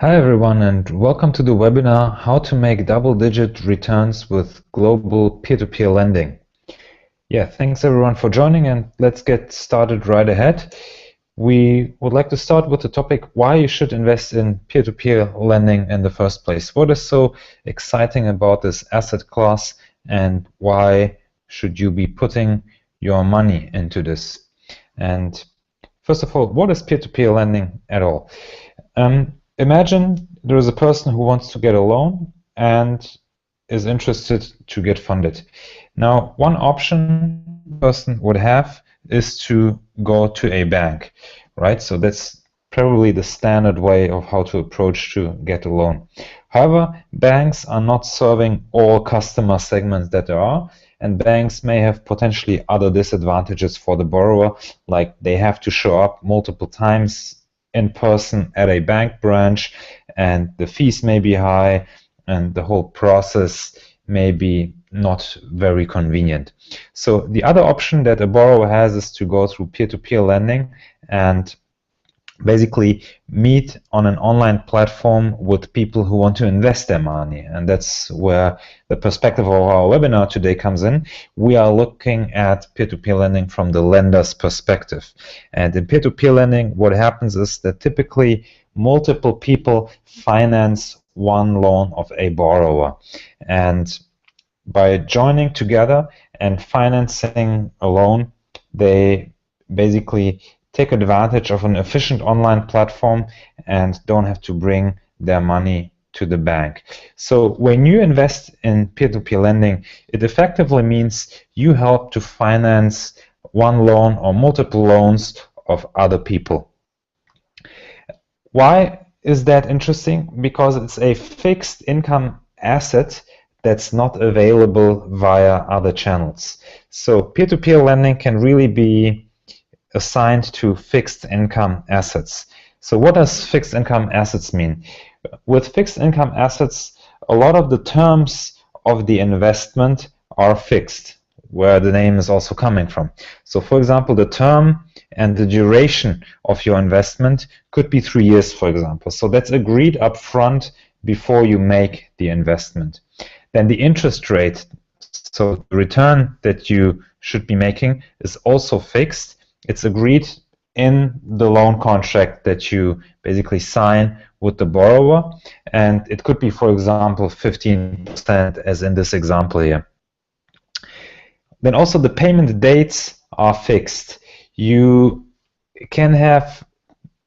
Hi everyone, and welcome to the webinar How to Make Double-Digit Returns with Global Peer-to-Peer Lending. Yeah, thanks everyone for joining, and let's get started right ahead. We would like to start with the topic why you should invest in peer-to-peer lending in the first place. What is so exciting about this asset class, and why should you be putting your money into this? And first of all, what is peer-to-peer lending at all? Imagine there is a person who wants to get a loan and is interested to get funded. Now, one option a person would have is to go to a bank, right? So that's probably the standard way of how to approach to get a loan. However, banks are not serving all customer segments that there are, and banks may have potentially other disadvantages for the borrower, like they have to show up multiple times in person at a bank branch, and the fees may be high, and the whole process may be not very convenient. So the other option that a borrower has is to go through peer-to-peer lending and basically meet on an online platform with people who want to invest their money. And that's where the perspective of our webinar today comes in. We are looking at peer-to-peer lending from the lender's perspective. And in peer-to-peer lending, what happens is that typically multiple people finance one loan of a borrower. And by joining together and financing a loan, they basically take advantage of an efficient online platform and don't have to bring their money to the bank. So when you invest in peer-to-peer lending, it effectively means you help to finance one loan or multiple loans of other people. Why is that interesting? Because it's a fixed income asset that's not available via other channels. So peer-to-peer lending can really be assigned to fixed income assets. So what does fixed income assets mean? With fixed income assets, a lot of the terms of the investment are fixed, where the name is also coming from. So for example, the term and the duration of your investment could be 3 years, for example. So that's agreed up front before you make the investment. Then the interest rate, so the return that you should be making, is also fixed. It's agreed in the loan contract that you basically sign with the borrower, and it could be, for example, 15%, as in this example here. Then also the payment dates are fixed. You can have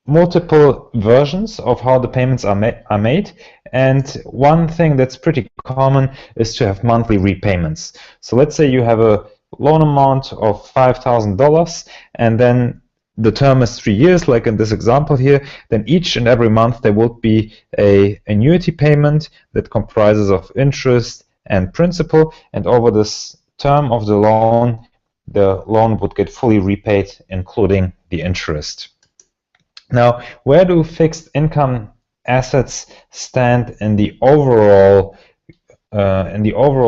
multiple versions of how the payments are made, and one thing that's pretty common is to have monthly repayments. So let's say you have a loan amount of $5,000, and then the term is 3 years, like in this example here. Then each and every month there will be an annuity payment that comprises of interest and principal, and over this term of the loan would get fully repaid, including the interest. Now, where do fixed income assets stand in the overall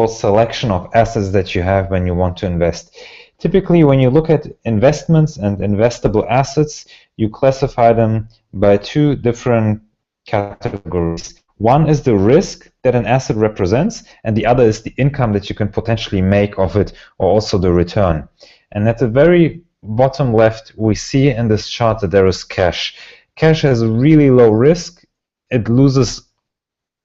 selection of assets that you have when you want to invest? Typically, when you look at investments and investable assets, you classify them by two different categories. One is the risk that an asset represents, and the other is the income that you can potentially make of it, or also the return. And at the very bottom left, we see in this chart that there is cash. Cash has a really low risk. It loses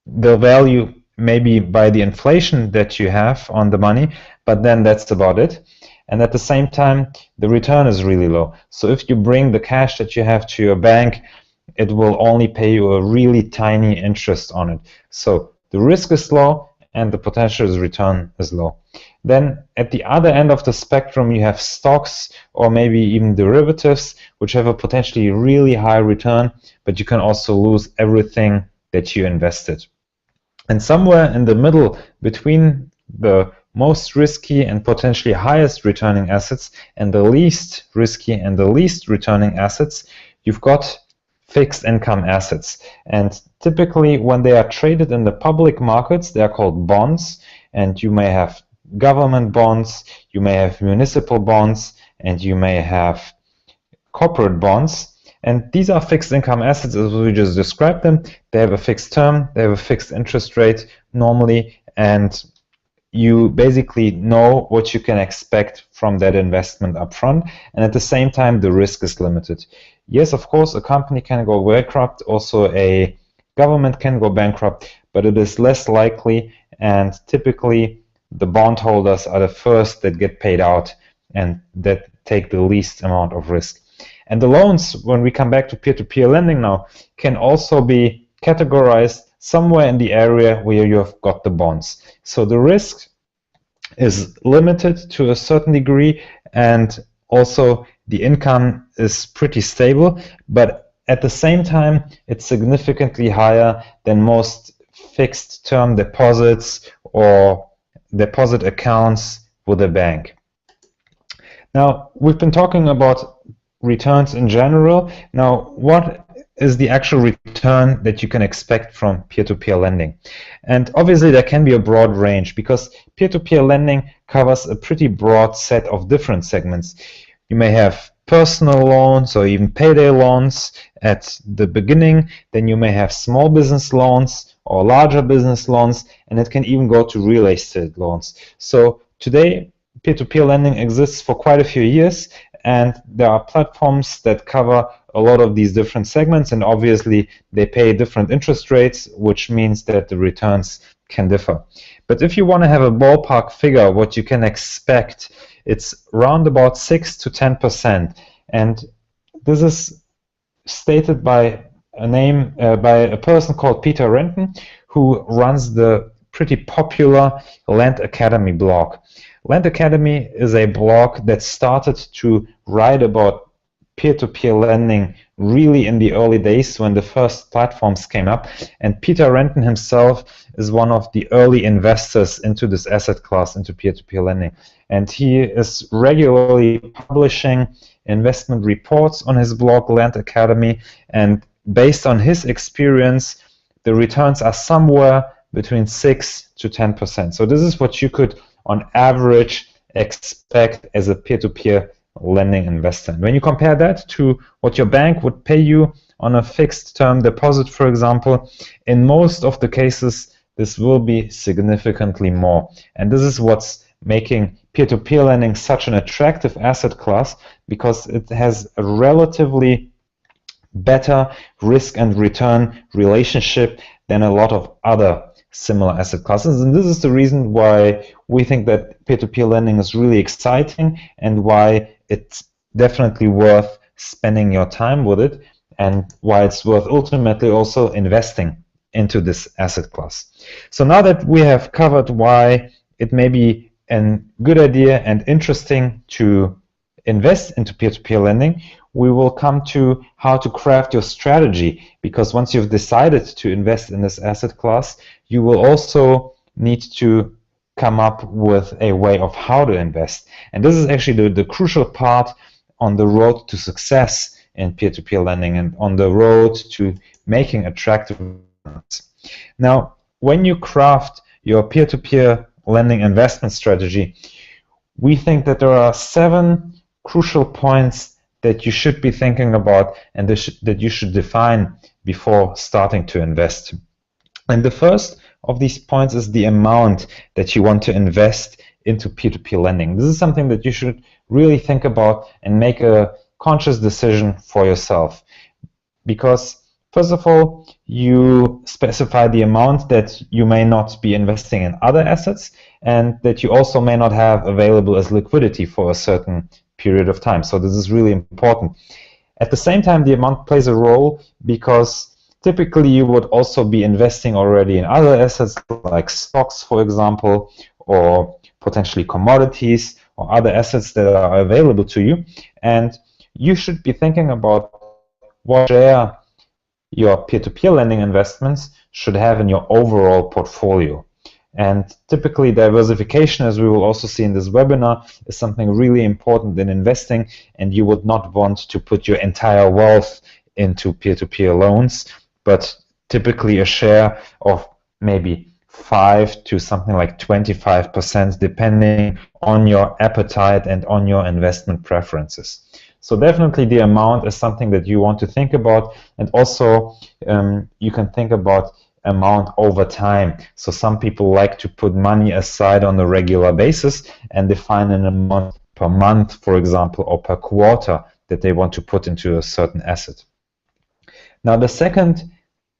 the value maybe by the inflation that you have on the money, but then that's about it. And at the same time, the return is really low. So if you bring the cash that you have to your bank, it will only pay you a really tiny interest on it. So the risk is low and the potential return is low. Then at the other end of the spectrum, you have stocks or maybe even derivatives, which have a potentially really high return, but you can also lose everything that you invested. And somewhere in the middle between the most risky and potentially highest returning assets and the least risky and the least returning assets, you've got fixed income assets. And typically when they are traded in the public markets, they are called bonds, and you may have government bonds, you may have municipal bonds, and you may have corporate bonds. And these are fixed income assets as we just described them. They have a fixed term, they have a fixed interest rate normally, and you basically know what you can expect from that investment upfront, and at the same time the risk is limited. Yes, of course, a company can go bankrupt, also a government can go bankrupt, but it is less likely, and typically the bondholders are the first that get paid out and that take the least amount of risk. And the loans, when we come back to peer-to-peer lending now, can also be categorized somewhere in the area where you have got the bonds. So the risk is limited to a certain degree, and also the income is pretty stable, but at the same time it's significantly higher than most fixed term deposits or deposit accounts with a bank. Now, we've been talking about returns in general. Now, what is the actual return that you can expect from peer-to-peer lending? And obviously there can be a broad range, because peer-to-peer lending covers a pretty broad set of different segments. You may have personal loans or even payday loans at the beginning, then you may have small business loans or larger business loans, and it can even go to real estate loans. So today peer-to-peer lending exists for quite a few years, and there are platforms that cover a lot of these different segments, and obviously they pay different interest rates, which means that the returns can differ. But if you want to have a ballpark figure what you can expect, it's around about 6 to 10%, and this is stated by a person called Peter Renton, who runs the pretty popular Land Academy blog. Land Academy is a blog that started to write about peer-to-peer lending really in the early days when the first platforms came up, and Peter Renton himself is one of the early investors into this asset class, into peer-to-peer lending, and he is regularly publishing investment reports on his blog Land Academy, and based on his experience the returns are somewhere between 6 to 10%. So this is what you could on average expect as a peer-to-peer lending investor. And when you compare that to what your bank would pay you on a fixed term deposit, for example, in most of the cases this will be significantly more. And this is what's making peer-to-peer lending such an attractive asset class, because it has a relatively better risk and return relationship than a lot of other similar asset classes. And this is the reason why we think that peer-to-peer lending is really exciting, and why it's definitely worth spending your time with it, and why it's worth ultimately also investing into this asset class. So now that we have covered why it may be a good idea and interesting to invest into peer-to-peer lending, we will come to how to craft your strategy, because once you've decided to invest in this asset class, you will also need to come up with a way of how to invest. And this is actually the crucial part on the road to success in peer-to-peer lending and on the road to making attractive returns. Now, when you craft your peer-to-peer lending investment strategy, we think that there are 7 crucial points that you should be thinking about and that you should define before starting to invest. And the first of these points is the amount that you want to invest into peer-to-peer lending. This is something that you should really think about and make a conscious decision for yourself, because first of all, you specify the amount that you may not be investing in other assets, and that you also may not have available as liquidity for a certain period of time. So this is really important. At the same time, the amount plays a role, because typically you would also be investing already in other assets like stocks, for example, or potentially commodities or other assets that are available to you, and you should be thinking about what share your peer-to-peer lending investments should have in your overall portfolio. And typically diversification, as we will also see in this webinar, is something really important in investing, and you would not want to put your entire wealth into peer-to-peer loans, but typically a share of maybe 5 to something like 25%, depending on your appetite and on your investment preferences. So definitely the amount is something that you want to think about, and also you can think about amount over time. So some people like to put money aside on a regular basis and define an amount per month, for example, or per quarter that they want to put into a certain asset. Now, the second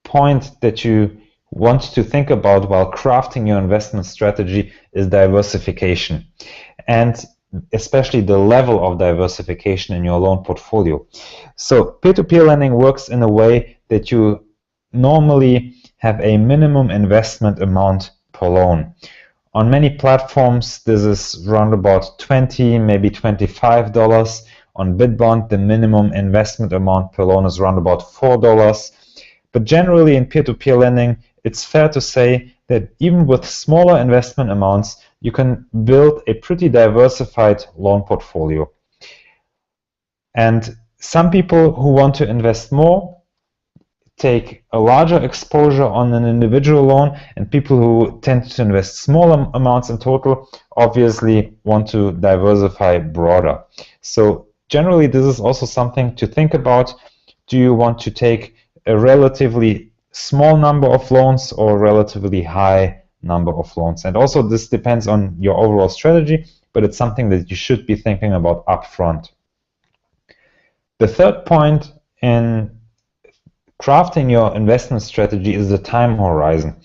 point that you want to think about while crafting your investment strategy is diversification, and especially the level of diversification in your loan portfolio. So peer-to-peer lending works in a way that you normally have a minimum investment amount per loan. On many platforms, this is around about $20, maybe $25. On Bitbond, the minimum investment amount per loan is around about $4. But generally in peer-to-peer lending, it's fair to say that even with smaller investment amounts, you can build a pretty diversified loan portfolio. And some people who want to invest more take a larger exposure on an individual loan, and people who tend to invest smaller amounts in total obviously want to diversify broader. So generally this is also something to think about. Do you want to take a relatively small number of loans or a relatively high number of loans? And also this depends on your overall strategy, but it's something that you should be thinking about upfront. The third point in crafting your investment strategy is the time horizon.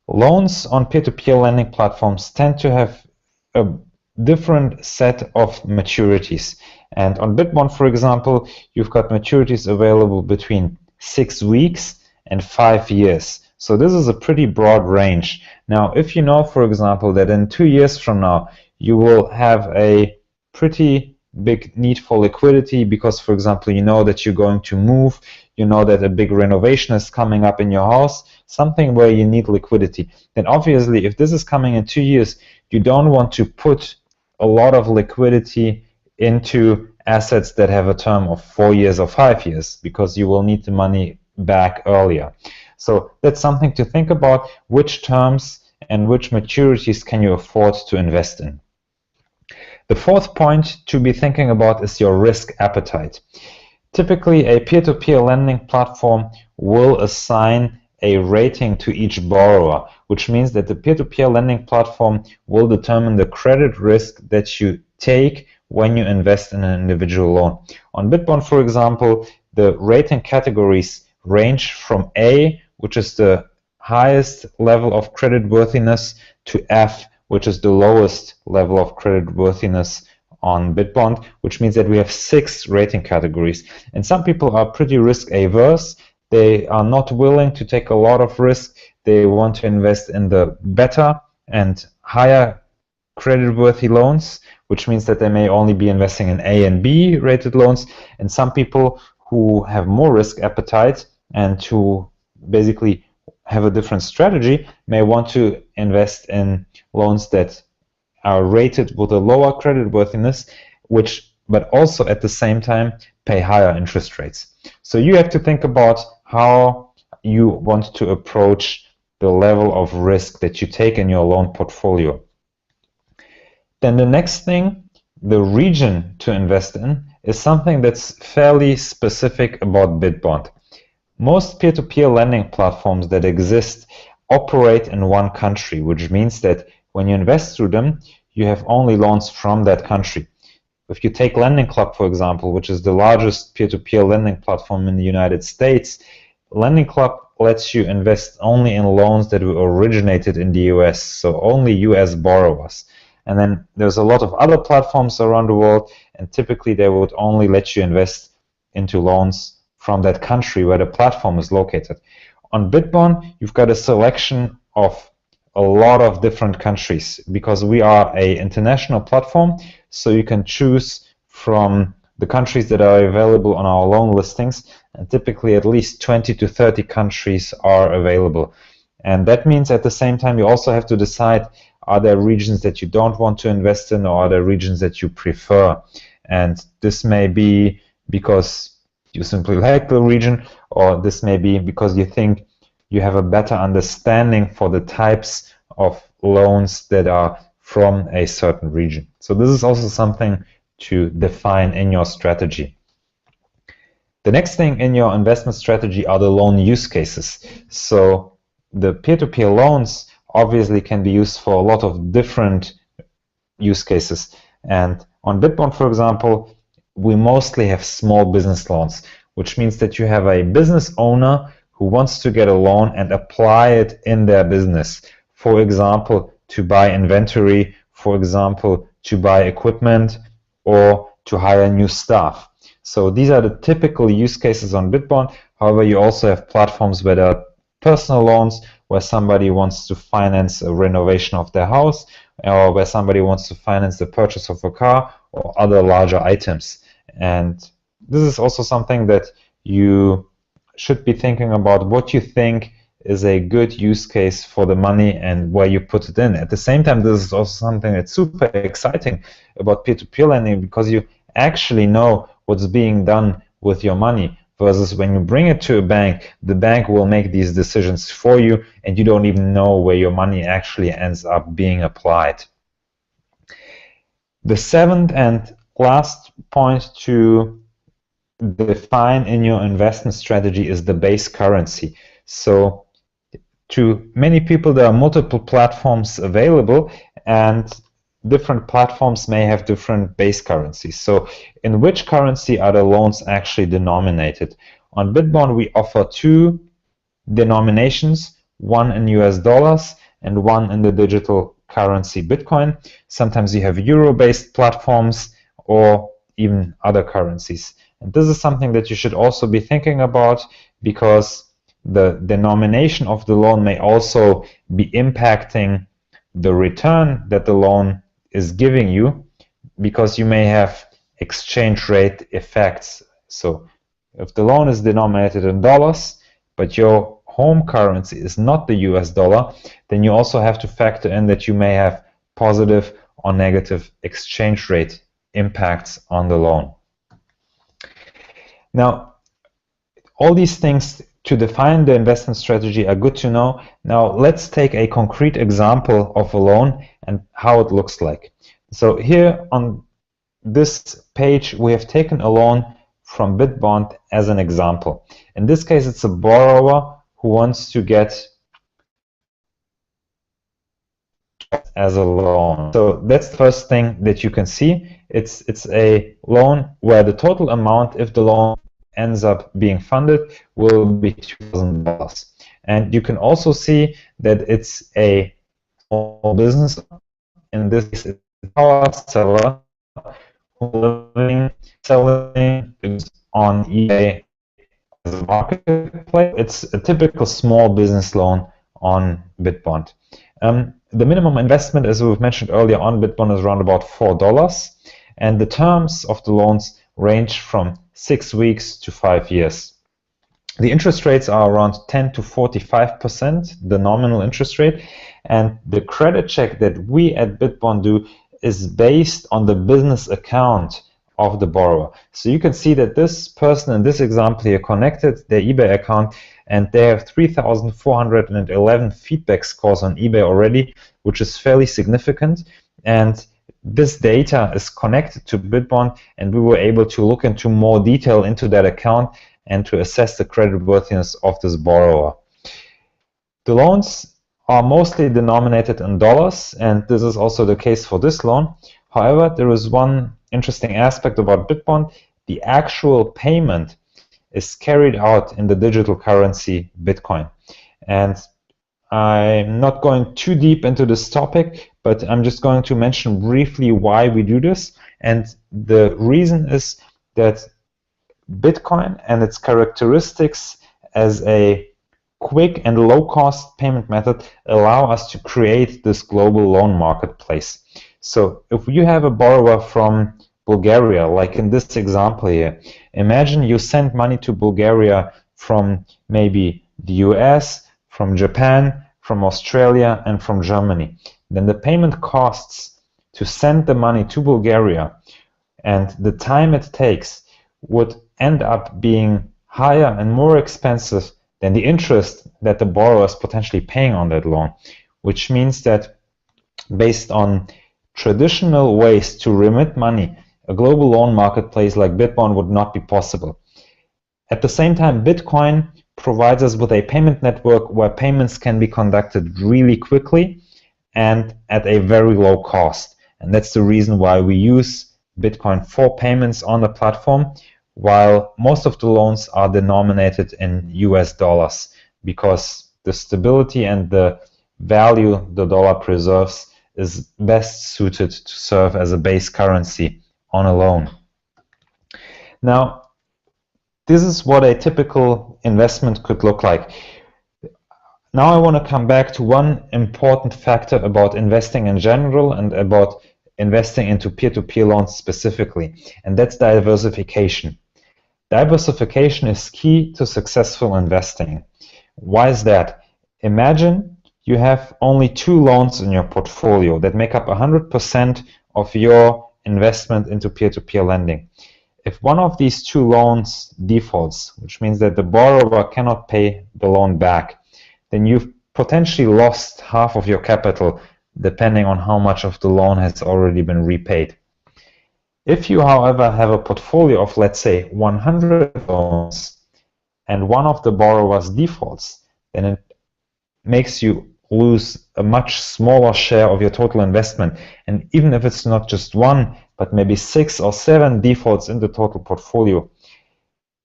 Loans on peer-to-peer lending platforms tend to have a different set of maturities. And on Bitbond, for example, you've got maturities available between 6 weeks and 5 years. So this is a pretty broad range. Now, if you know, for example, that in 2 years from now, you will have a pretty big need for liquidity because, for example, you know that you're going to move, you know that a big renovation is coming up in your house, something where you need liquidity, then obviously if this is coming in 2 years, you don't want to put a lot of liquidity into assets that have a term of 4 years or 5 years, because you will need the money back earlier. So that's something to think about. Which terms and which maturities can you afford to invest in? The fourth point to be thinking about is your risk appetite. Typically, a peer-to-peer lending platform will assign a rating to each borrower, which means that the peer-to-peer lending platform will determine the credit risk that you take when you invest in an individual loan. On Bitbond, for example, the rating categories range from A, which is the highest level of creditworthiness, to F, which is the lowest level of creditworthiness on Bitbond, which means that we have 6 rating categories. And some people are pretty risk averse. They are not willing to take a lot of risk. They want to invest in the better and higher creditworthy loans, which means that they may only be investing in A and B rated loans. And some people who have more risk appetite and who basically have a different strategy may want to invest in loans that are rated with a lower creditworthiness, but also at the same time pay higher interest rates. So you have to think about how you want to approach the level of risk that you take in your loan portfolio. Then the next thing, the region to invest in, is something that's fairly specific about Bitbond. Most peer-to-peer lending platforms that exist operate in one country, which means that when you invest through them, you have only loans from that country. If you take Lending Club, for example, which is the largest peer-to-peer lending platform in the United States, Lending Club lets you invest only in loans that were originated in the US, so only US borrowers. And then there's a lot of other platforms around the world, and typically they would only let you invest into loans from that country where the platform is located. On Bitbond, you've got a selection of a lot of different countries because we are an international platform, so you can choose from the countries that are available on our loan listings, and typically at least 20 to 30 countries are available. And that means at the same time you also have to decide, are there regions that you don't want to invest in, or are there regions that you prefer? And this may be because you simply like the region, or this may be because you think you have a better understanding for the types of loans that are from a certain region. So this is also something to define in your strategy. The next thing in your investment strategy are the loan use cases. So the peer-to-peer loans obviously can be used for a lot of different use cases. And on Bitbond, for example, we mostly have small business loans, which means that you have a business owner who wants to get a loan and apply it in their business. For example, to buy inventory, for example, to buy equipment, or to hire new staff. So these are the typical use cases on Bitbond. However, you also have platforms where there are personal loans, where somebody wants to finance a renovation of their house, or where somebody wants to finance the purchase of a car or other larger items. And this is also something that you should be thinking about, what you think is a good use case for the money and where you put it in. At the same time, this is also something that's super exciting about peer-to-peer lending, because you actually know what's being done with your money, versus when you bring it to a bank, the bank will make these decisions for you and you don't even know where your money actually ends up being applied. The seventh and last point to define in your investment strategy is the base currency. So to many people, there are multiple platforms available, and different platforms may have different base currencies. So in which currency are the loans actually denominated? On Bitbond, we offer two denominations, one in US dollars and one in the digital currency Bitcoin. Sometimes you have euro-based platforms or even other currencies. And this is something that you should also be thinking about, because the denomination of the loan may also be impacting the return that the loan is giving you, because you may have exchange rate effects. So if the loan is denominated in dollars, but your home currency is not the US dollar, then you also have to factor in that you may have positive or negative exchange rate impacts on the loan. Now, all these things to define the investment strategy are good to know. Now, let's take a concrete example of a loan and how it looks like. So here on this page, we have taken a loan from Bitbond as an example. In this case, it's a borrower who wants to get as a loan. So that's the first thing that you can see. It's a loan where the total amount, if the loan ends up being funded, will be $2,000. And you can also see that it's a small business. In this case, it's a power seller selling on eBay as a marketplace. It's a typical small business loan on Bitbond. The minimum investment, as we've mentioned earlier on Bitbond, is around about $4, and the terms of the loans range from 6 weeks to 5 years. The interest rates are around 10 to 45%, the nominal interest rate, and the credit check that we at Bitbond do is based on the business account of the borrower. So you can see that this person in this example here connected their eBay account, and they have 3,411 feedback scores on eBay already, which is fairly significant. And this data is connected to Bitbond, and we were able to look into more detail into that account and to assess the creditworthiness of this borrower. The loans are mostly denominated in dollars, and this is also the case for this loan. However, there is one interesting aspect about Bitbond. The actual payment is carried out in the digital currency Bitcoin. And I'm not going too deep into this topic, but I'm just going to mention briefly why we do this. And the reason is that Bitcoin and its characteristics as a quick and low-cost payment method allow us to create this global loan marketplace. So if you have a borrower from Bulgaria, like in this example here, imagine you send money to Bulgaria from maybe the US, from Japan, from Australia, and from Germany. Then the payment costs to send the money to Bulgaria and the time it takes would end up being higher and more expensive than the interest that the borrower is potentially paying on that loan, which means that based on traditional ways to remit money, a global loan marketplace like Bitbond would not be possible. At the same time, Bitcoin provides us with a payment network where payments can be conducted really quickly and at a very low cost. And that's the reason why we use Bitcoin for payments on the platform, while most of the loans are denominated in US dollars, because the stability and the value the dollar preserves is best suited to serve as a base currency on a loan. Now, this is what a typical investment could look like. Now I want to come back to one important factor about investing in general and about investing into peer-to-peer loans specifically, and that's diversification. Diversification is key to successful investing. Why is that? Imagine you have only 2 loans in your portfolio that make up 100% of your investment into peer-to-peer lending. If one of these 2 loans defaults, which means that the borrower cannot pay the loan back, then you've potentially lost half of your capital, depending on how much of the loan has already been repaid. If you, however, have a portfolio of, let's say, 100 loans and one of the borrowers defaults, then it makes you lose a much smaller share of your total investment. And even if it's not just 1, but maybe 6 or 7 defaults in the total portfolio,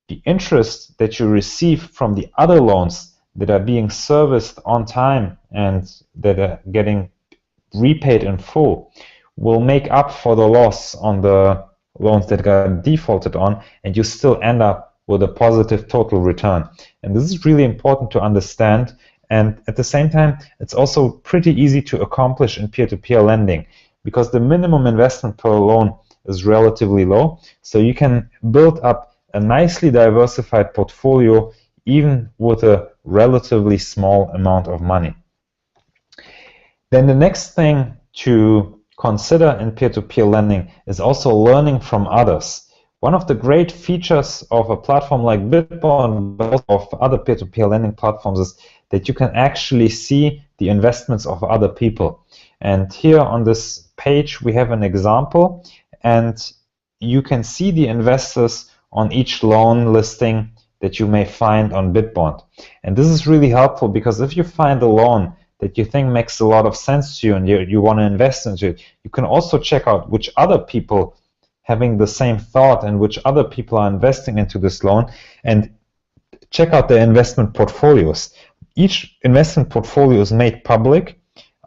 the interest that you receive from the other loans that are being serviced on time and that are getting repaid in full will make up for the loss on the loans that got defaulted on, and you still end up with a positive total return. And this is really important to understand, and at the same time it's also pretty easy to accomplish in peer-to-peer lending, because the minimum investment per loan is relatively low, so you can build up a nicely diversified portfolio even with a relatively small amount of money. Then the next thing to consider in peer-to-peer lending is also learning from others. One of the great features of a platform like Bitbond, but also of other peer-to-peer lending platforms, is that you can actually see the investments of other people. And here on this page we have an example, and you can see the investors on each loan listing that you may find on Bitbond. And this is really helpful, because if you find a loan that you think makes a lot of sense to you and you want to invest into it, you can also check out which other people having the same thought and which other people are investing into this loan, and check out their investment portfolios. Each investment portfolio is made public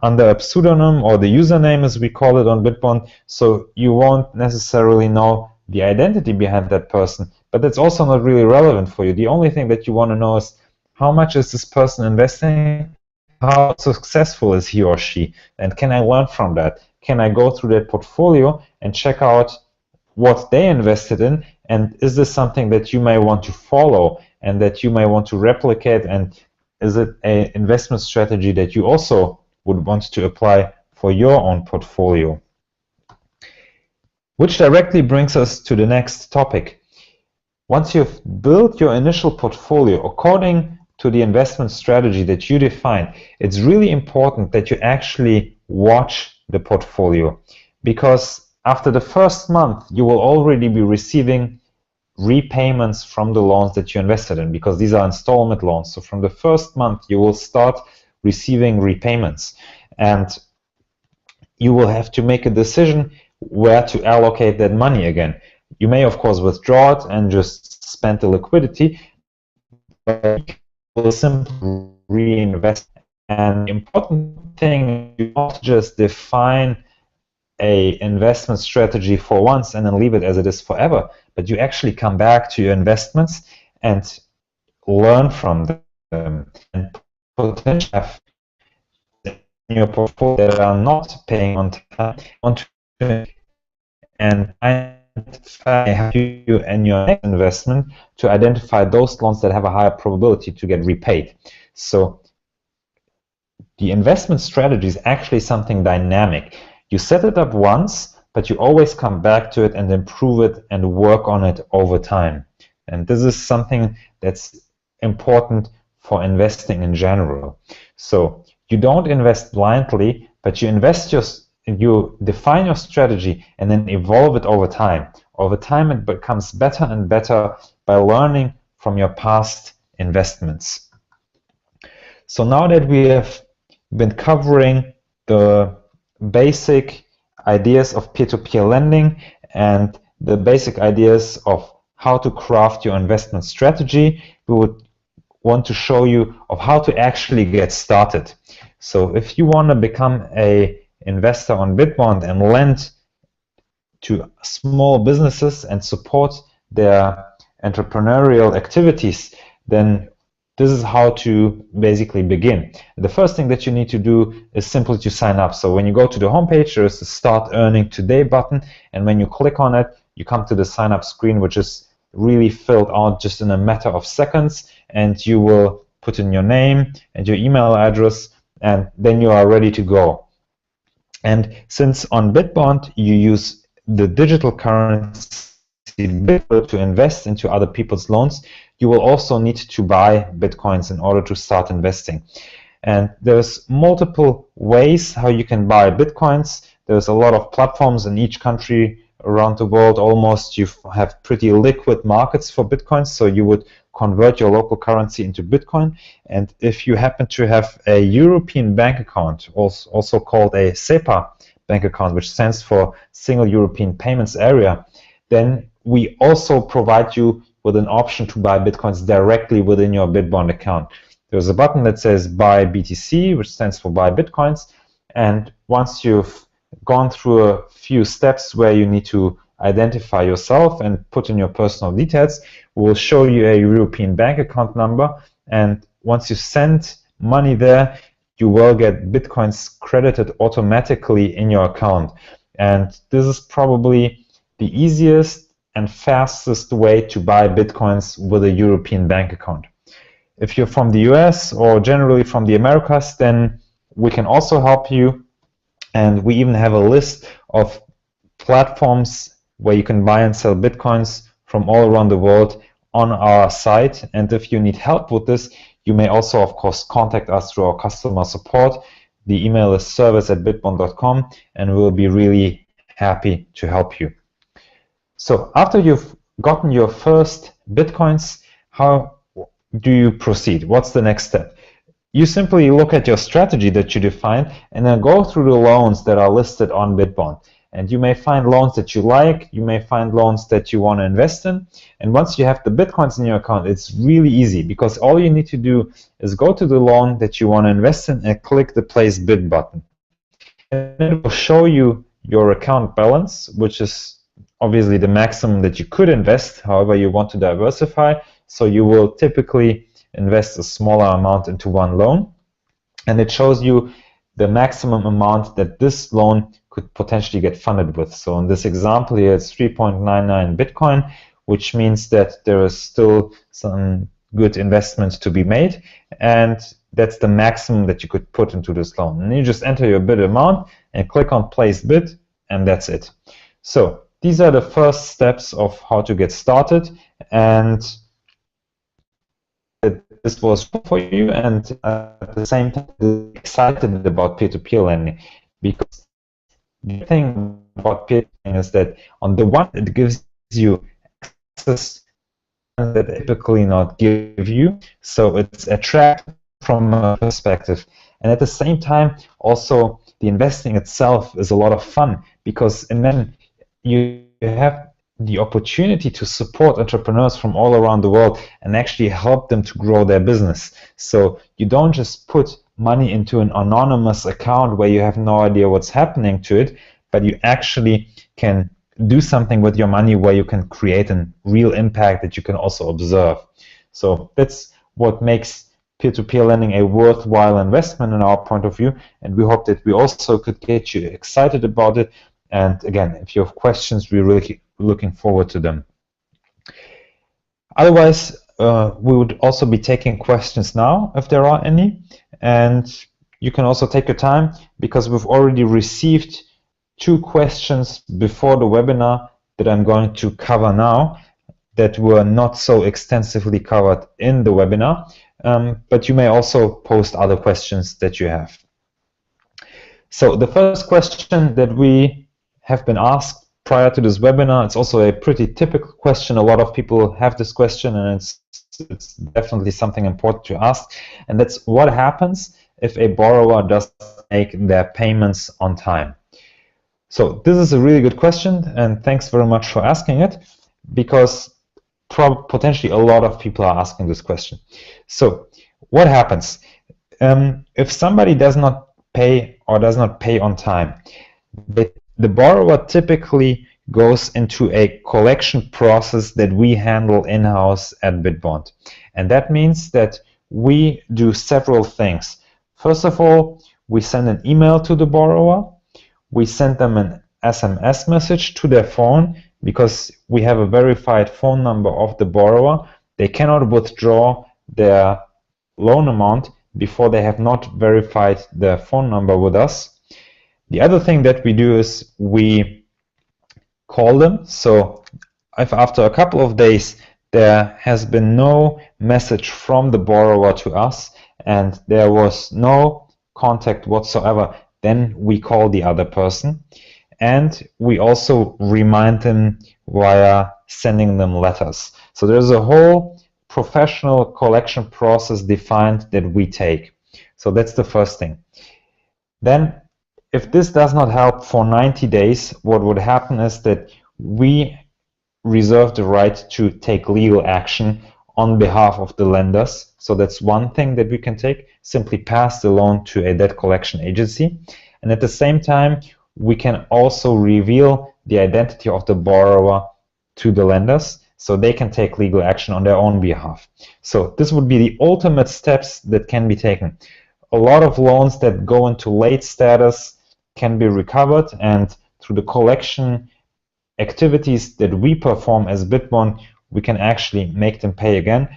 under a pseudonym, or the username as we call it on Bitbond, so you won't necessarily know the identity behind that person, but that's also not really relevant for you. The only thing that you want to know is how much is this person investing, how successful is he or she, and can I learn from that? Can I go through that portfolio and check out what they invested in, and is this something that you may want to follow and that you may want to replicate, and is it an investment strategy that you also would want to apply for your own portfolio? Which directly brings us to the next topic. Once you've built your initial portfolio according to the investment strategy that you define, it's really important that you actually watch the portfolio, because after the first month you will already be receiving repayments from the loans that you invested in, because these are installment loans. So from the first month you will start receiving repayments, and you will have to make a decision where to allocate that money again. You may of course withdraw it and just spend the liquidity, but you will simply reinvest. And the important thing is not just define a investment strategy for once and then leave it as it is forever, but you actually come back to your investments and learn from them, and potentially have in your portfolio that are not paying on time, and help you in your next investment to identify those loans that have a higher probability to get repaid. So the investment strategy is actually something dynamic. You set it up once, but you always come back to it and improve it and work on it over time. And this is something that's important for investing in general. So you don't invest blindly, but you invest you define your strategy and then evolve it over time. Over time, it becomes better and better by learning from your past investments. So now that we have been covering the basic ideas of peer-to-peer lending and the basic ideas of how to craft your investment strategy, we would want to show you of how to actually get started. So if you want to become an investor on Bitbond and lend to small businesses and support their entrepreneurial activities, then this is how to basically begin. The first thing that you need to do is simply to sign up. So when you go to the homepage, there is the Start Earning Today button, and when you click on it, you come to the sign up screen, which is really filled out just in a matter of seconds, and you will put in your name and your email address, and then you are ready to go. And since on Bitbond you use the digital currency Bitcoin to invest into other people's loans, you will also need to buy Bitcoins in order to start investing. And there's multiple ways how you can buy Bitcoins. There's a lot of platforms in each country around the world. Almost you have pretty liquid markets for Bitcoins, so you would convert your local currency into Bitcoin. And if you happen to have a European bank account, also called a SEPA bank account, which stands for Single European Payments Area, then we also provide you with an option to buy Bitcoins directly within your Bitbond account. There's a button that says Buy BTC, which stands for Buy Bitcoins. And once you've gone through a few steps where you need to identify yourself and put in your personal details, we'll show you a European bank account number. And once you send money there, you will get Bitcoins credited automatically in your account. And this is probably the easiest and fastest way to buy Bitcoins with a European bank account. If you're from the US or generally from the Americas, then we can also help you. And we even have a list of platforms where you can buy and sell Bitcoins from all around the world on our site. And if you need help with this, you may also, of course, contact us through our customer support. The email is service@bitbond.com, and we'll be really happy to help you. So after you've gotten your first Bitcoins, how do you proceed? What's the next step? You simply look at your strategy that you defined and then go through the loans that are listed on Bitbond. And you may find loans that you like, you may find loans that you want to invest in. And once you have the Bitcoins in your account, it's really easy, because all you need to do is go to the loan that you want to invest in and click the Place Bid button. And it will show you your account balance, which is obviously the maximum that you could invest. However, you want to diversify, so you will typically invest a smaller amount into one loan, and it shows you the maximum amount that this loan could potentially get funded with. So in this example here, it's 3.99 Bitcoin, which means that there is still some good investments to be made, and that's the maximum that you could put into this loan. And you just enter your bid amount and click on Place Bid, and that's it. So these are the first steps of how to get started, and this was for you. And at the same time, I'm excited about peer-to-peer lending, because the thing about peer-to-peer is that on the one, it gives you access that typically not give you, so it's attractive from a perspective. And at the same time, also the investing itself is a lot of fun, because imagine you have the opportunity to support entrepreneurs from all around the world and actually help them to grow their business. So you don't just put money into an anonymous account where you have no idea what's happening to it, but you actually can do something with your money where you can create a real impact that you can also observe. So that's what makes peer-to-peer lending a worthwhile investment in our point of view, and we hope that we also could get you excited about it. And again, if you have questions, we're really looking forward to them. Otherwise, we would also be taking questions now, if there are any. And you can also take your time, because we've already received 2 questions before the webinar that I'm going to cover now that were not so extensively covered in the webinar. But you may also post other questions that you have. So the first question that we have been asked prior to this webinar, it's also a pretty typical question. A lot of people have this question, and it's definitely something important to ask, and that's what happens if a borrower doesn't make their payments on time. So this is a really good question, and thanks very much for asking it, because potentially a lot of people are asking this question. So what happens if somebody does not pay on time? The borrower typically goes into a collection process that we handle in-house at Bitbond, and that means that we do several things. First of all, we send an email to the borrower. We send them an SMS message to their phone, because we have a verified phone number of the borrower. They cannot withdraw their loan amount before they have not verified their phone number with us. The other thing that we do is we call them. So if after a couple of days there has been no message from the borrower to us and there was no contact whatsoever, then we call the other person. And we also remind them via sending them letters. So there's a whole professional collection process defined that we take. So that's the first thing. Then, if this does not help for 90 days, what would happen is that we reserve the right to take legal action on behalf of the lenders. So that's one thing that we can take, simply pass the loan to a debt collection agency. And at the same time, we can also reveal the identity of the borrower to the lenders, so they can take legal action on their own behalf. So this would be the ultimate steps that can be taken. A lot of loans that go into late status can be recovered, and through the collection activities that we perform as Bitbond, we can actually make them pay again.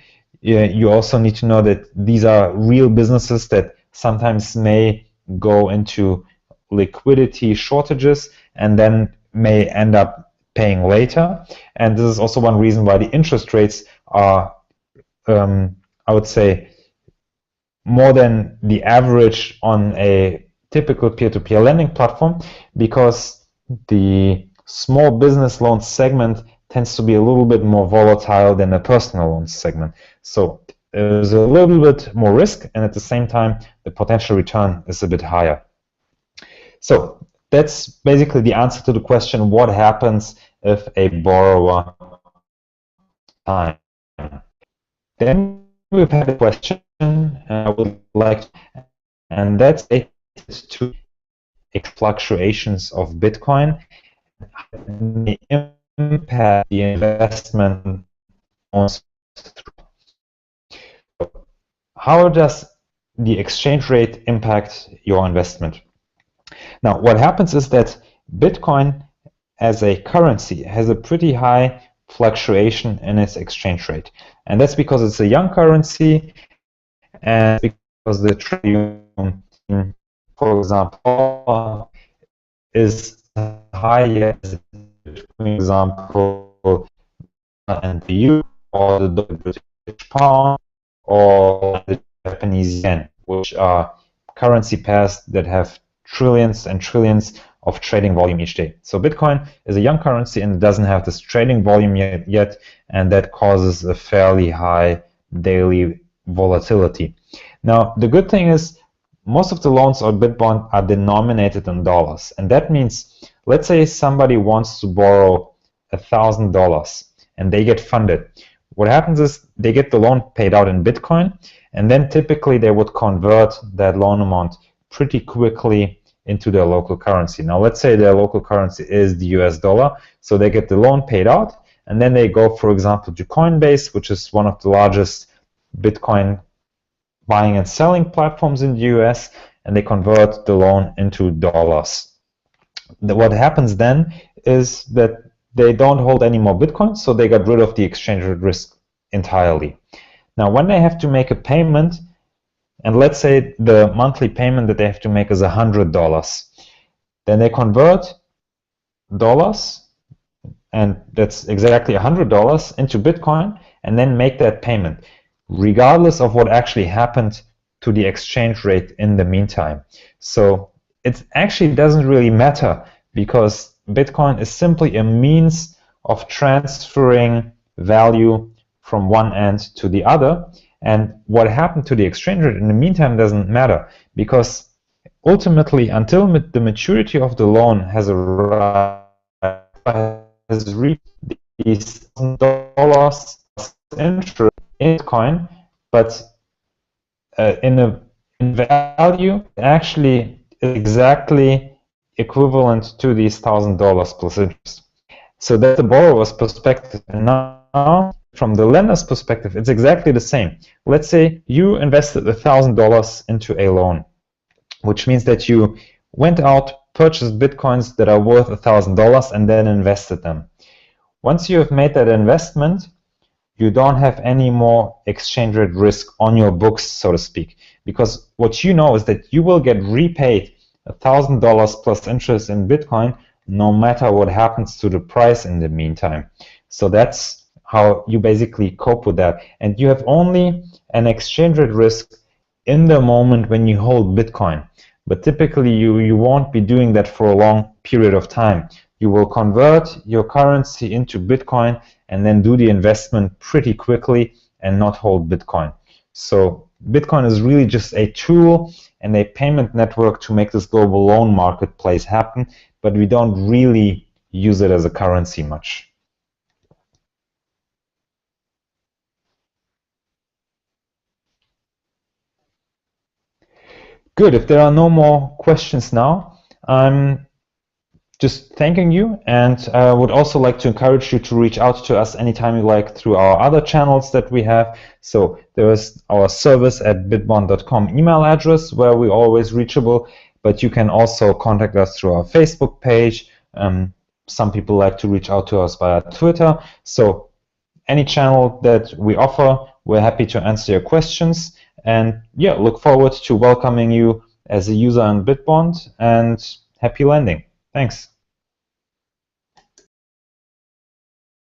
You also need to know that these are real businesses that sometimes may go into liquidity shortages and then may end up paying later. And this is also one reason why the interest rates are, I would say, more than the average on a typical peer-to-peer lending platform, because the small business loan segment tends to be a little bit more volatile than a personal loan segment. So there's a little bit more risk, and at the same time, the potential return is a bit higher. So that's basically the answer to the question, what happens if a borrower time. Then we've had a question I would like, and that's to fluctuations of Bitcoin and the impact the investment. How does the exchange rate impact your investment? Now, what happens is that Bitcoin as a currency has a pretty high fluctuation in its exchange rate. And that's because it's a young currency, and because the trading, for example, is higher, for example, and the euro, or the British pound, or the Japanese yen, which are currency pairs that have trillions and trillions of trading volume each day. So Bitcoin is a young currency and doesn't have this trading volume yet, and that causes a fairly high daily volatility. Now, the good thing is most of the loans on Bitbond are denominated in dollars, and that means, let's say somebody wants to borrow $1,000 and they get funded. What happens is they get the loan paid out in Bitcoin, and then typically they would convert that loan amount pretty quickly into their local currency. Now, let's say their local currency is the US dollar, so they get the loan paid out, and then they go, for example, to Coinbase, which is one of the largest Bitcoin buying and selling platforms in the US, and they convert the loan into dollars. What happens then is that they don't hold any more Bitcoin, so they got rid of the exchange rate risk entirely. Now, when they have to make a payment, and let's say the monthly payment that they have to make is $100, then they convert dollars, and that's exactly $100, into Bitcoin, and then make that payment, regardless of what actually happened to the exchange rate in the meantime. So it actually doesn't really matter, because Bitcoin is simply a means of transferring value from one end to the other. And what happened to the exchange rate in the meantime doesn't matter, because ultimately, until the maturity of the loan has reached these $1,000 interest in Bitcoin, but in value, actually is exactly equivalent to these $1,000 plus interest. So that's the borrower's perspective. And now, from the lender's perspective, it's exactly the same. Let's say you invested $1,000 into a loan, which means that you went out, purchased Bitcoins that are worth $1,000, and then invested them. Once you have made that investment, you don't have any more exchange rate risk on your books, so to speak, because what you know is that you will get repaid $1,000 plus interest in Bitcoin no matter what happens to the price in the meantime. So that's how you basically cope with that. And you have only an exchange rate risk in the moment when you hold Bitcoin. But typically you won't be doing that for a long period of time. You will convert your currency into Bitcoin and then do the investment pretty quickly and not hold Bitcoin. So Bitcoin is really just a tool and a payment network to make this global loan marketplace happen, but we don't really use it as a currency much. Good. If there are no more questions now, I'm just thanking you, and I would also like to encourage you to reach out to us anytime you like through our other channels that we have. So there is our service at bitbond.com email address where we're always reachable, but you can also contact us through our Facebook page. Some people like to reach out to us via Twitter. So any channel that we offer, we're happy to answer your questions. And yeah, look forward to welcoming you as a user in Bitbond, and happy lending. Thanks.